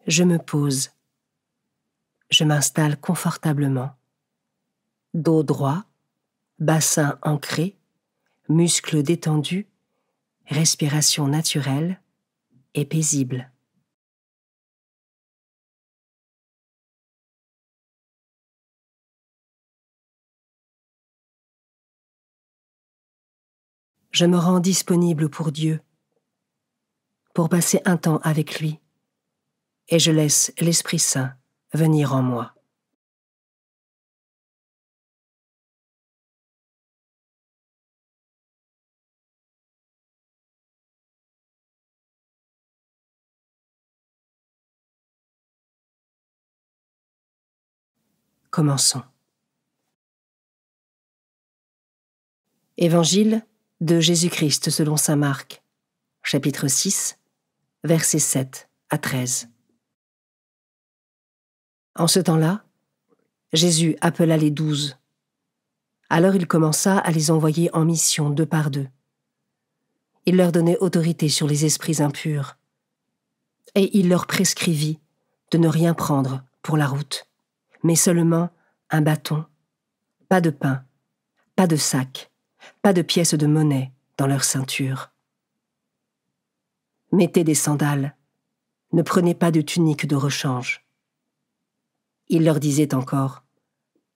Je me pose. Je m'installe confortablement. Dos droit, bassin ancré, muscles détendus, respiration naturelle et paisible. Je me rends disponible pour Dieu, pour passer un temps avec lui, et je laisse l'Esprit Saint venir en moi. Commençons. Évangile de Jésus-Christ selon saint Marc, chapitre 6, versets 7 à 13. En ce temps-là, Jésus appela les 12. Alors il commença à les envoyer en mission 2 par 2. Il leur donnait autorité sur les esprits impurs, et il leur prescrivit de ne rien prendre pour la route, mais seulement un bâton, pas de pain, pas de sac, pas de pièces de monnaie dans leur ceinture. Mettez des sandales, ne prenez pas de tunique de rechange. Il leur disait encore,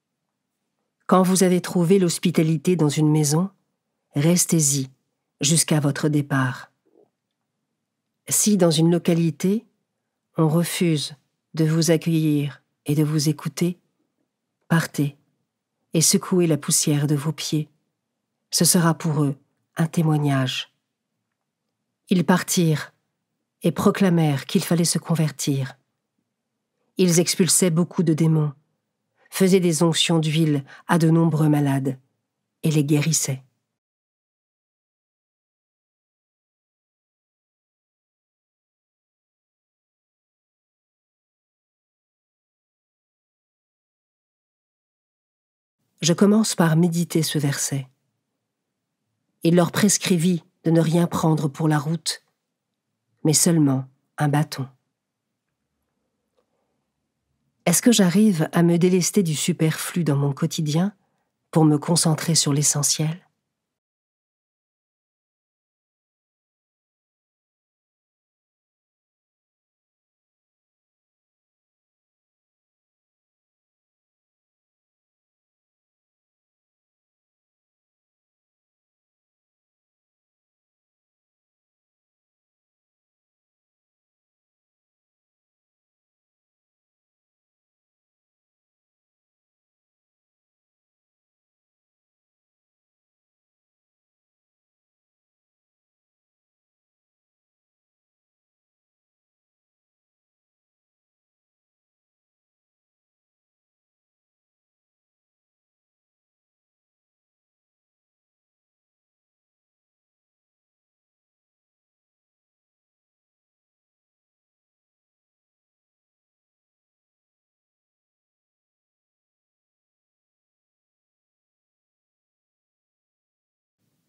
« Quand vous avez trouvé l'hospitalité dans une maison, restez-y jusqu'à votre départ. Si dans une localité, on refuse de vous accueillir et de vous écouter, partez et secouez la poussière de vos pieds. Ce sera pour eux un témoignage. » Ils partirent et proclamèrent qu'il fallait se convertir. Ils expulsaient beaucoup de démons, faisaient des onctions d'huile à de nombreux malades et les guérissaient. Je commence par méditer ce verset. Il leur prescrivit de ne rien prendre pour la route, mais seulement un bâton. Est-ce que j'arrive à me délester du superflu dans mon quotidien pour me concentrer sur l'essentiel ?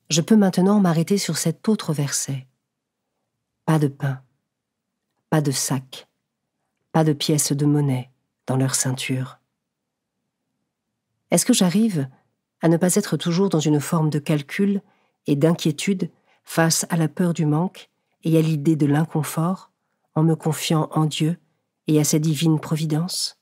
Je peux maintenant m'arrêter sur cet autre verset. Pas de pain, pas de sac, pas de pièces de monnaie dans leur ceinture. Est-ce que j'arrive à ne pas être toujours dans une forme de calcul et d'inquiétude face à la peur du manque et à l'idée de l'inconfort, en me confiant en Dieu et à sa divine providence ?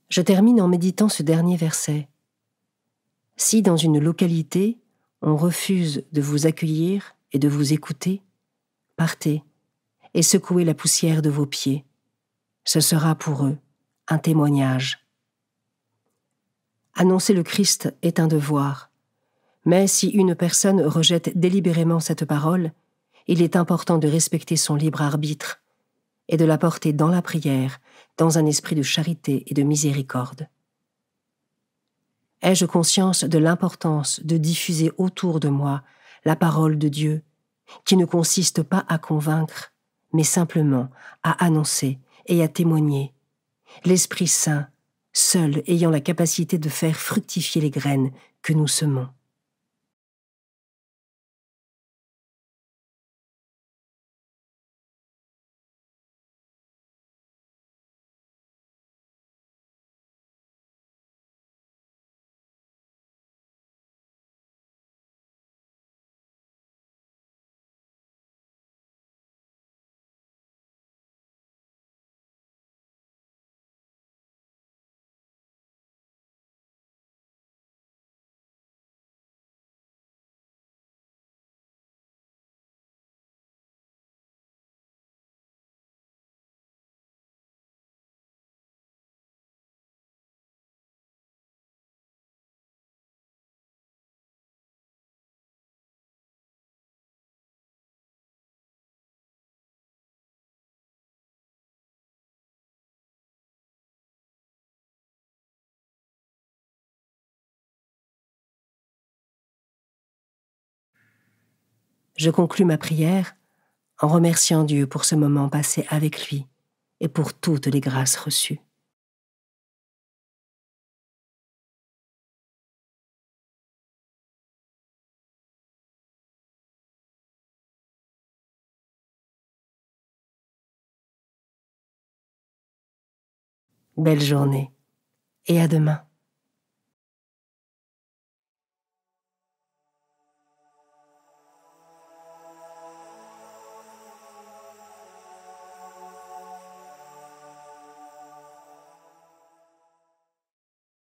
Je termine en méditant ce dernier verset. Si dans une localité, on refuse de vous accueillir et de vous écouter, partez et secouez la poussière de vos pieds. Ce sera pour eux un témoignage. Annoncer le Christ est un devoir, mais si une personne rejette délibérément cette parole, il est important de respecter son libre arbitre et de la porter dans la prière, dans un esprit de charité et de miséricorde. Ai-je conscience de l'importance de diffuser autour de moi la parole de Dieu, qui ne consiste pas à convaincre, mais simplement à annoncer et à témoigner, l'Esprit Saint, seul ayant la capacité de faire fructifier les graines que nous semons. Je conclus ma prière en remerciant Dieu pour ce moment passé avec lui et pour toutes les grâces reçues. Belle journée et à demain.